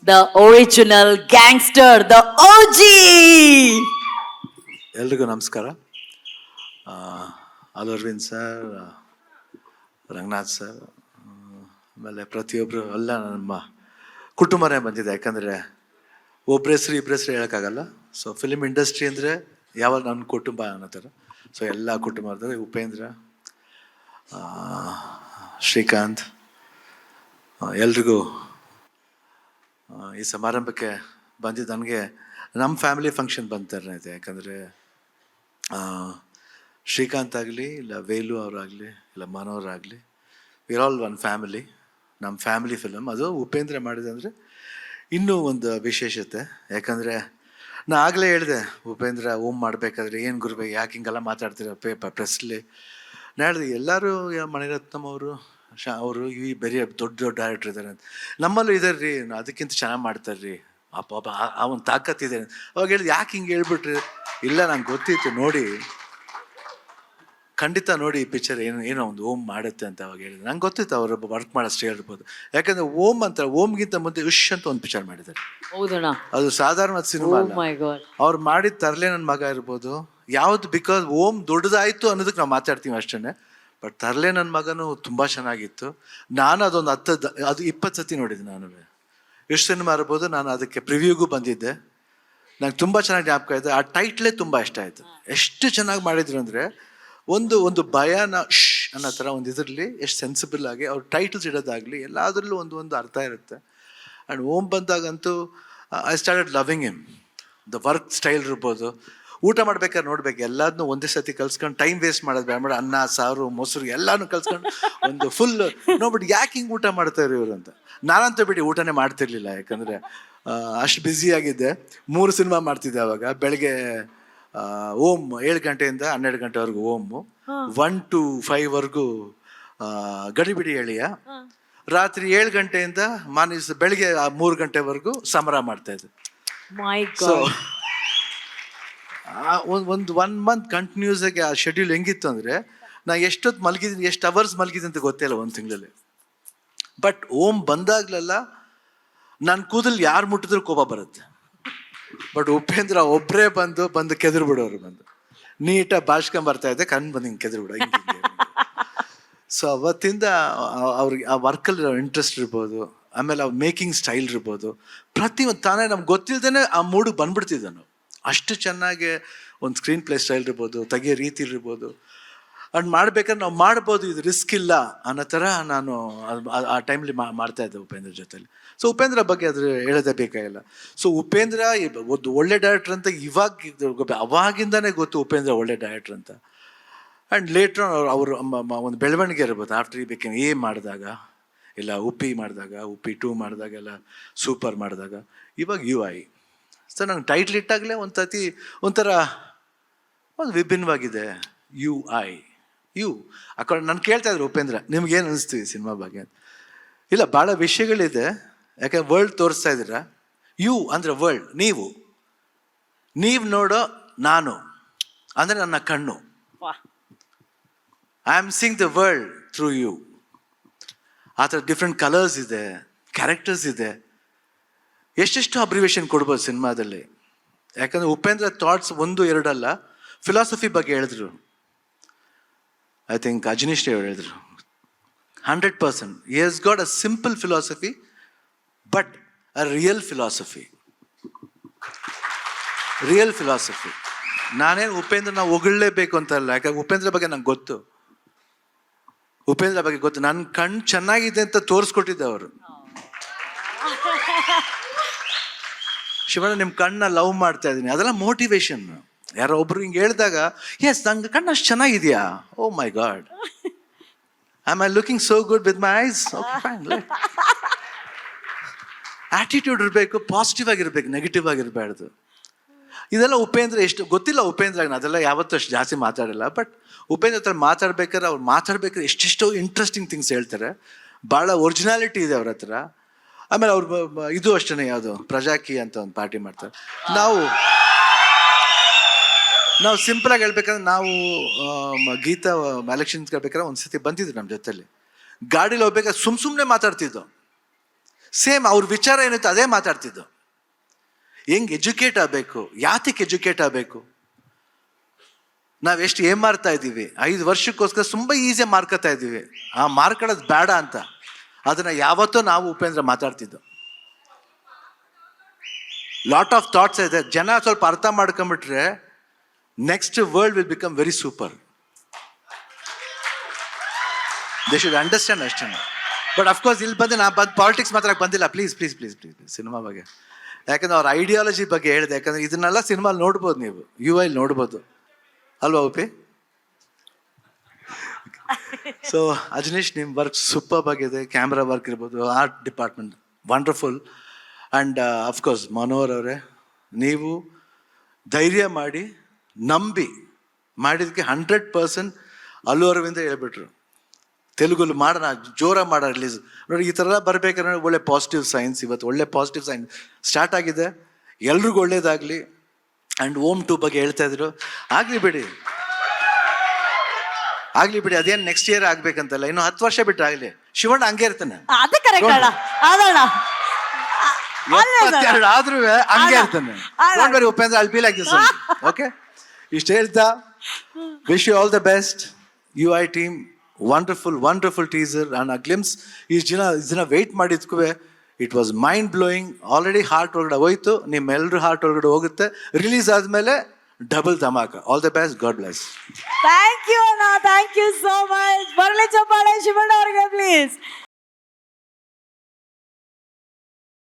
the original gangster, the OG. ಎಲ್ರಿಗೂ ನಮಸ್ಕಾರ. Arvind sir, Ranganath sir, ಆಮೇಲೆ ಪ್ರತಿಯೊಬ್ಬರು ಎಲ್ಲ ನಮ್ಮ ಕುಟುಂಬನೇ ಬಂದಿದೆ. ಯಾಕಂದರೆ ಒಬ್ಬರ ಹೆಸ್ರು ಇಬ್ಬರ ಹೆಸ್ರು ಹೇಳೋಕ್ಕಾಗಲ್ಲ. ಸೊ ಫಿಲ್ಮ್ ಇಂಡಸ್ಟ್ರಿ ಅಂದರೆ ಯಾವಾಗ ನನ್ನ ಕುಟುಂಬ ಅನ್ನೋ ಥರ. ಸೊ ಎಲ್ಲ ಕುಟುಂಬದಲ್ಲಿ ಉಪೇಂದ್ರ, ಶ್ರೀಕಾಂತ್, ಎಲ್ರಿಗೂ ಈ ಸಮಾರಂಭಕ್ಕೆ ಬಂದಿದ್ದು ನನಗೆ ನಮ್ಮ ಫ್ಯಾಮಿಲಿ ಫಂಕ್ಷನ್ ಬಂತಾರನೇ ಇದೆ. ಯಾಕಂದರೆ ಶ್ರೀಕಾಂತ್ ಆಗಲಿ, ಇಲ್ಲ ವೇಲು ಅವರಾಗಲಿ, ಇಲ್ಲ ಮನೋರಾಗಲಿ, ವಿರ್ ಆಲ್ ಒನ್ ಫ್ಯಾಮಿಲಿ. ನಮ್ಮ ಫ್ಯಾಮಿಲಿ ಫಿಲಮ್. ಅದು ಉಪೇಂದ್ರ ಮಾಡಿದೆ ಅಂದರೆ ಇನ್ನೂ ಒಂದು ವಿಶೇಷತೆ. ಯಾಕಂದರೆ ನಾ ಆಗಲೇ ಹೇಳಿದೆ, ಉಪೇಂದ್ರ ಓಮ್ ಮಾಡಬೇಕಾದ್ರೆ ಏನು ಗುರುಬೇ ಯಾಕೆ ಹಿಂಗೆಲ್ಲ ಮಾತಾಡ್ತೀರ ಪ್ರೆಸ್ಲಿ. ನಾ ಹೇಳಿದೆ ಎಲ್ಲರೂ ಮಣಿರತ್ನಂ ಅವರು ಅವರು ಈ ಬರೀ ದೊಡ್ಡ ದೊಡ್ಡ ಡೈರೆಕ್ಟರ್ ಇದ್ದಾರೆ ಅಂತ. ನಮ್ಮಲ್ಲೂ ಇದ್ದಾರೆ ರೀ, ಅದಕ್ಕಿಂತ ಚೆನ್ನಾಗಿ ಮಾಡ್ತಾರೆ ರೀ, ಪಾಪ ಆ ಒಂದು ತಾಕತ್ತಿದೆ. ಅವಾಗ ಹೇಳಿದೆ ಯಾಕೆ ಹಿಂಗೆ ಹೇಳ್ಬಿಟ್ರಿ. ಇಲ್ಲ ನಂಗೆ ಗೊತ್ತಿತ್ತು, ನೋಡಿ ಖಂಡಿತ ನೋಡಿ ಈ ಪಿಕ್ಚರ್ ಏನೋ ಒಂದು ಓಮ್ ಮಾಡುತ್ತೆ ಅಂತ ಅವಾಗ ಹೇಳಿದೆ. ನಂಗೆ ಗೊತ್ತಿತ್ತು ಅವರು ವರ್ಕ್ ಮಾಡೋಷ್ಟು ಹೇಳ್ಬೋದು. ಯಾಕಂದರೆ ಓಮ್ ಅಂತ, ಓಮ್ಗಿಂತ ಮುಂದೆ ಉಶ್ ಅಂತ ಒಂದು ಪಿಕ್ಚರ್ ಮಾಡಿದ್ದಾರೆ. ಹೌದಣ್ಣ, ಅದು ಸಾಧಾರಣ ಸಿನಿಮಾ ಅಲ್ಲ. ಅವ್ರು ಮಾಡಿದ ತರಲೆ ನನ್ನ ಮಗ ಇರ್ಬೋದು ಯಾವ್ದು, ಬಿಕಾಸ್ ಓಮ್ ದೊಡ್ಡದಾಯಿತು ಅನ್ನೋದಕ್ಕೆ ನಾವು ಮಾತಾಡ್ತೀವಿ ಅಷ್ಟೇ. ಬಟ್ ತರಲೆ ನನ್ನ ಮಗನೂ ತುಂಬ ಚೆನ್ನಾಗಿತ್ತು. ನಾನು ಅದೊಂದು 20 ಸತಿ ನೋಡಿದ್ದೆ. ನಾನು ಎಷ್ಟು ಸಿನಿಮಾ ಇರ್ಬೋದು. ನಾನು ಅದಕ್ಕೆ ಪ್ರಿವ್ಯೂಗೂ ಬಂದಿದ್ದೆ. ನಂಗೆ ತುಂಬ ಚೆನ್ನಾಗಿ ಜ್ಞಾಪಕ ಇದೆ. ಆ ಟೈಟ್ಲೇ ತುಂಬ ಇಷ್ಟ ಆಯಿತು. ಎಷ್ಟು ಚೆನ್ನಾಗಿ ಮಾಡಿದ್ರು ಅಂದರೆ ಒಂದು ಭಯನ ಶ್ ಅನ್ನೋ ಥರ ಒಂದು ಇದರಲ್ಲಿ ಎಷ್ಟು ಸೆನ್ಸಿಬಲ್ ಆಗಿ ಅವ್ರು ಟೈಟಲ್ಸ್ ಇಡೋದಾಗಲಿ ಎಲ್ಲದರಲ್ಲೂ ಒಂದು ಅರ್ಥ ಇರುತ್ತೆ. ಆ್ಯಂಡ್ ಓಮ್ ಬಂದಾಗಂತೂ I started loving him. The work style ಇರ್ಬೋದು, ಊಟ ಮಾಡ್ಬೇಕಾದ್ರೆ ನೋಡ್ಬೇಕು ಎಲ್ಲದನ್ನೂ ಒಂದೇ ಸತಿ ಕಲ್ಸ್ಕೊಂಡು ಟೈಮ್ ವೇಸ್ಟ್ ಮಾಡೋದು ಬೇಡ. ಮಾಡಿ ಅನ್ನ ಸಾರು ಮೊಸರು ಎಲ್ಲನೂ ಕಲ್ಸ್ಕೊಂಡು ಒಂದು ಫುಲ್ ನೋಡ್ಬಿಟ್ಟು ಯಾಕೆ ಹಿಂಗೆ ಊಟ ಮಾಡ್ತಾರೆ ಇವರು ಅಂತ. ನಾನಂತೂ ಬಿಡಿ ಊಟನೇ ಮಾಡ್ತಿರ್ಲಿಲ್ಲ. ಯಾಕಂದರೆ ಅಷ್ಟು ಬ್ಯುಸಿಯಾಗಿದ್ದೆ. 3 ಸಿನಿಮಾ ಮಾಡ್ತಿದ್ದೆ ಅವಾಗ. ಬೆಳಗ್ಗೆ ಓಮ್ 7 ಗಂಟೆಯಿಂದ 12 ಗಂಟೆವರೆಗೂ ಓಮು, 1 to 5 ಗಡಿಬಿಡಿ ಎಳೆಯ, ರಾತ್ರಿ 7 ಗಂಟೆಯಿಂದ ಬೆಳಿಗ್ಗೆ 3 ಗಂಟೆವರೆಗೂ ಸಮರ ಮಾಡ್ತಾ ಇದ್ದೆ. ಸೊ ಒಂದು 1 month ಕಂಟಿನ್ಯೂಸ್ ಆಗಿ ಆ ಶೆಡ್ಯೂಲ್ ಹೆಂಗಿತ್ತು ಅಂದರೆ ನಾ ಎಷ್ಟೊತ್ತು ಮಲಗಿದ್ದೀನಿ, ಎಷ್ಟು ಅವರ್ಸ್ ಮಲಗಿದ್ದೀನಿ ಅಂತ ಗೊತ್ತಿಲ್ಲ ಒಂದು ತಿಂಗಳಲ್ಲಿ. ಬಟ್ ಓಮ್ ಬಂದಾಗ್ಲೆಲ್ಲ ನನ್ನ ಕೂದಲು ಯಾರು ಮುಟ್ಟಿದ್ರು ಕೋಪ ಬರುತ್ತೆ. ಬಟ್ ಉಪೇಂದ್ರ ಒಬ್ಬರೇ ಬಂದು ಕೆದ್ರು ಬಿಡೋರು. ನೀಟಾಗಿ ಬಾಳ್ಸ್ಕೊಂಬರ್ತಾ ಇದ್ದೆ, ಕಣ್ಣು ಬಂದು ಹಿಂಗೆ ಕೆದ್ರು ಬಿಡೋ. ಸೊ ಅವತ್ತಿಂದ ಅವ್ರಿಗೆ ಆ ವರ್ಕಲ್ಲಿ ಇಂಟ್ರೆಸ್ಟ್ ಇರ್ಬೋದು, ಆಮೇಲೆ ಅವ್ರ ಮೇಕಿಂಗ್ ಸ್ಟೈಲ್ ಇರ್ಬೋದು, ಪ್ರತಿಯೊಂದು ತಾನೇ ನಮ್ಗೆ ಗೊತ್ತಿಲ್ಲದೇ ಆ ಮೂಡಿಗೆ ಬಂದ್ಬಿಡ್ತಿದ್ದೆ ನಾವು. ಅಷ್ಟು ಚೆನ್ನಾಗಿ ಒಂದು ಸ್ಕ್ರೀನ್ ಪ್ಲೇ ಸ್ಟೈಲ್ ಇರ್ಬೋದು, ತೆಗಿಯೋ ರೀತಿ ಇರ್ಬೋದು. ಅದು ಮಾಡ್ಬೇಕಾದ್ರೆ ನಾವು ಮಾಡ್ಬೋದು, ಇದು ರಿಸ್ಕ್ ಇಲ್ಲ ಅನ್ನೋ ಥರ ನಾನು ಆ ಟೈಮ್ಲಿ ಮಾಡ್ತಾಯಿದ್ದೆ ಉಪೇಂದ್ರ ಜೊತೆಲಿ. ಸೊ ಉಪೇಂದ್ರ ಬಗ್ಗೆ ಅದು ಹೇಳೋದೇ ಬೇಕಾಗಿಲ್ಲ. ಸೊ ಉಪೇಂದ್ರ ಒಂದು ಒಳ್ಳೆ ಡೈರೆಕ್ಟರ್ ಅಂತ ಅವಾಗಿಂದನೇ ಗೊತ್ತು ಉಪೇಂದ್ರ ಒಳ್ಳೆ ಡೈರೆಕ್ಟರ್ ಅಂತ. ಆ್ಯಂಡ್ ಲೇಟ್ರ್ ಅವರು ಒಂದು ಬೆಳವಣಿಗೆ ಇರ್ಬೋದು. ಆಫ್ಟರ್ ಈ ಬೇಕೇನು ಎ ಮಾಡಿದಾಗ, ಇಲ್ಲ ಉಪ್ಪಿ ಮಾಡಿದಾಗ, ಉಪ್ಪಿ 2 ಮಾಡಿದಾಗ, ಎಲ್ಲ ಸೂಪರ್ ಮಾಡಿದಾಗ, ಇವಾಗ UI. ಸೊ ನಂಗೆ ಟೈಟ್ಲ್ ಇಟ್ಟಾಗಲೇ ಒಂಥರ ಒಂದು ವಿಭಿನ್ನವಾಗಿದೆ. UI ಆ ಕಡೆ ನಾನು ಕೇಳ್ತಾ ಇದ್ರು ಉಪೇಂದ್ರ ನಿಮ್ಗೇನು ಅನಿಸ್ತೀವಿ ಸಿನಿಮಾ ಬಗ್ಗೆ ಅಂತ. ಇಲ್ಲ ಭಾಳ ವಿಷಯಗಳಿದೆ, ಯಾಕಂದ್ರೆ ವರ್ಲ್ಡ್ ತೋರಿಸ್ತಾ ಇದ್ದೀರಾ. ಯು ಅಂದರೆ ವರ್ಲ್ಡ್, ನೀವು ನೋಡೋ ನಾನು ಅಂದರೆ ನನ್ನ ಕಣ್ಣು. I am seeing the world through you. ಆ ಥರ ಡಿಫ್ರೆಂಟ್ ಕಲರ್ಸ್ ಇದೆ, ಕ್ಯಾರೆಕ್ಟರ್ಸ್ ಇದೆ. ಎಷ್ಟೆಷ್ಟು ಅಬ್ರಿವೇಷನ್ ಕೊಡ್ಬೋದು ಸಿನಿಮಾದಲ್ಲಿ. ಯಾಕಂದರೆ ಉಪೇಂದ್ರ ಥಾಟ್ಸ್ 1-2 ಅಲ್ಲ, ಫಿಲಾಸಫಿ ಬಗ್ಗೆ ಹೇಳಿದ್ರು. ಐ ಥಿಂಕ್ ಅಜನೀಶ್ ಅವರು ಹೇಳಿದ್ರು 100%. He has got a simple philosophy, but a real philosophy. ನಾನೇನು ಉಪೇಂದ್ರ ನಾವು ಹೊಗಳಲೇಬೇಕು ಅಂತಲ್ಲ. ಯಾಕಂದ್ರೆ ಉಪೇಂದ್ರ ಬಗ್ಗೆ ನಂಗೆ ಗೊತ್ತು. ನನ್ನ ಕಣ್ಣು ಚೆನ್ನಾಗಿದೆ ಅಂತ ತೋರಿಸ್ಕೊಟ್ಟಿದ್ದೆ ಅವರು. ಶಿವಣ್ಣ ನಿಮ್ಮ ಕಣ್ಣನ್ನ ಲವ್ ಮಾಡ್ತಾ ಇದ್ದೀನಿ, ಅದೆಲ್ಲ ಮೋಟಿವೇಶನ್. ಯಾರೋ ಒಬ್ರು ಹಿಂಗೆ ಹೇಳಿದಾಗ ಎಸ್ ನಂಗೆ ಕಣ್ಣು ಅಷ್ಟು ಚೆನ್ನಾಗಿದೆಯಾ, ಓ ಮೈ god, am I looking so good with my eyes? Okay, fine. Attitude ಇರಬೇಕು, ಪಾಸಿಟಿವ್ ಆಗಿರ್ಬೇಕು, ನೆಗೆಟಿವ್ ಆಗಿರಬಾರ್ದು. ಇದೆಲ್ಲ ಉಪೇಂದ್ರ ಎಷ್ಟು ಗೊತ್ತಿಲ್ಲ. ಉಪೇಂದ್ರ ಅದೆಲ್ಲ ಯಾವತ್ತೂ ಅಷ್ಟು ಜಾಸ್ತಿ ಮಾತಾಡಲ್ಲ. ಬಟ್ ಉಪೇಂದ್ರ ಹತ್ರ ಮಾತಾಡ್ಬೇಕಾದ್ರೆ ಎಷ್ಟೆಷ್ಟೋ ಇಂಟ್ರೆಸ್ಟಿಂಗ್ ಥಿಂಗ್ಸ್ ಹೇಳ್ತಾರೆ. ಭಾಳ ಒರಿಜಿನಾಲಿಟಿ ಇದೆ ಅವ್ರ ಹತ್ರ. ಆಮೇಲೆ ಅವ್ರು ಇದು ಅಷ್ಟೇ, ಯಾವುದು ಪ್ರಜಾಕಿ ಅಂತ ಒಂದು ಪಾರ್ಟಿ ಮಾಡ್ತಾರೆ. ನಾವು ಸಿಂಪಲಾಗಿ ಹೇಳ್ಬೇಕಂದ್ರೆ ನಾವು ಗೀತಾ ಎಲೆಕ್ಷನ್ಸ್ ಹೇಳ್ಬೇಕಾದ್ರೆ ಒಂದು ಸತಿ ಬಂದಿದ್ರು ನಮ್ಮ ಜೊತೆಲಿ. ಗಾಡೀಲಿ ಹೋಗ್ಬೇಕಾದ್ರೆ ಸುಮ್ಮನೆ ಮಾತಾಡ್ತಿದ್ದೋ. ಸೇಮ್ ಅವ್ರ ವಿಚಾರ ಏನಿತ್ತು ಅದೇ ಮಾತಾಡ್ತಿದ್ದು. ಹೆಂಗ್ ಎಜುಕೇಟ್ ಆಗಬೇಕು, ಯಾತಕ್ಕೆ ಎಜುಕೇಟ್ ಆಗಬೇಕು, ನಾವೆಷ್ಟು ಏನ್ ಮಾಡ್ತಾ ಇದ್ದೀವಿ, 5 ವರ್ಷಕ್ಕೋಸ್ಕರ ತುಂಬ ಈಸಿ ಮಾರ್ಕತ್ತಾ ಇದ್ದೀವಿ, ಆ ಮಾರ್ಕೊಳ್ಳೋದು ಬೇಡ ಅಂತ. ಅದನ್ನ ಯಾವತ್ತೂ ನಾವು ಉಪೇಂದ್ರ ಮಾತಾಡ್ತಿದ್ದು. ಲಾಟ್ ಆಫ್ ಥಾಟ್ಸ್ ಇದೆ. ಜನ ಸ್ವಲ್ಪ ಅರ್ಥ ಮಾಡ್ಕೊಂಡ್ಬಿಟ್ರೆ next world will become very super. They should understand ಅಷ್ಟೇ. ಬಟ್ ಅಫ್ಕೋರ್ಸ್ ಇಲ್ಲಿ ಬಂದು ನಾ ಪಾಲಿಟಿಕ್ಸ್ ಮಾತ್ರ ಬಂದಿಲ್ಲ. Please please please please cinema ಬಗ್ಗೆ, ಯಾಕಂದ್ರೆ ಅವ್ರ ಐಡಿಯಾಲಜಿ ಬಗ್ಗೆ ಹೇಳಿದೆ. ಯಾಕಂದ್ರೆ ಇದನ್ನೆಲ್ಲ ಸಿನಿಮಾ ನೋಡ್ಬೋದು, ನೀವು UI ನೋಡ್ಬೋದು ಅಲ್ವಾ ಉಪಿ? ಸೊ ಅಜನೀಶ್, ನಿಮ್ಮ ವರ್ಕ್ ಸೂಪರ್ ಆಗಿದೆ. ಕ್ಯಾಮ್ರಾ ವರ್ಕ್ ಇರ್ಬೋದು, art department wonderful. And of course Manohar ಅವರೇ, ನೀವು ಧೈರ್ಯ ಮಾಡಿ ನಂಬಿ ಮಾಡಿದಕ್ಕೆ 100% ಅಲ್ಲು ಅರವಿಂದ ಹೇಳ್ಬಿಟ್ರು ತೆಲುಗಲ್ಲಿ ಮಾಡೋಣ, ಜೋರ ಮಾಡೋ ರಿಲೀಸ್. ನೋಡಿ, ಈ ಥರ ಬರ್ಬೇಕಾದ್ರೆ ಒಳ್ಳೆ ಪಾಸಿಟಿವ್ ಸೈನ್ಸ್. ಇವತ್ತು ಒಳ್ಳೆ ಪಾಸಿಟಿವ್ ಸೈನ್ಸ್ ಸ್ಟಾರ್ಟ್ ಆಗಿದೆ. ಎಲ್ರಿಗೂ ಒಳ್ಳೇದಾಗಲಿ. ಆ್ಯಂಡ್ ಓಮ್ 2 ಬಗ್ಗೆ ಹೇಳ್ತಾ ಇದ್ರು. ಆಗಲಿ ಬಿಡಿ, ಅದೇನು ನೆಕ್ಸ್ಟ್ ಇಯರ್ ಆಗ್ಬೇಕಂತಲ್ಲ, ಇನ್ನು 10 ವರ್ಷ ಬಿಟ್ಟು ಆಗಲಿ. ಶಿವಣ್ಣ ಹಂಗೆ ಇರ್ತಾನೆ, ಅದು ಕರೆಕ್ಟ್ ಅಣ್ಣ. ಅದಣ್ಣ 72 ಆದ್ರೂ ಹಂಗೆ ಇರ್ತಾನೆ. Don't worry Upendra, I feel like this. Okay, ಇಷ್ಟು ಹೇಳ್ತಾ wish you all the best. UI team wonderful teaser and ಆ ಗ್ಲಿಮ್ಸ್. ಇಷ್ಟು ದಿನ ವೆಯ್ಟ್ ಮಾಡಿದ್ಕೂ it was mind blowing. Already heart ಒಳಗಡೆ ಹೋಯ್ತು, ನಿಮ್ಮೆಲ್ಲರೂ ಹಾರ್ಟ್ ಒಳಗಡೆ ಹೋಗುತ್ತೆ. ರಿಲೀಸ್ ಆದಮೇಲೆ ಡಬಲ್ ಧಮಾಕ. All the best, god bless. Thank you ಅಣ್ಣ, ಥ್ಯಾಂಕ್ ಯು ಸೋ ಮಚ್. ಬರಲಿ ಚಪ್ಪಾಳೆ ಶಿವಣ್ಣ ಅವ್ರಿಗೆ ಪ್ಲೀಸ್.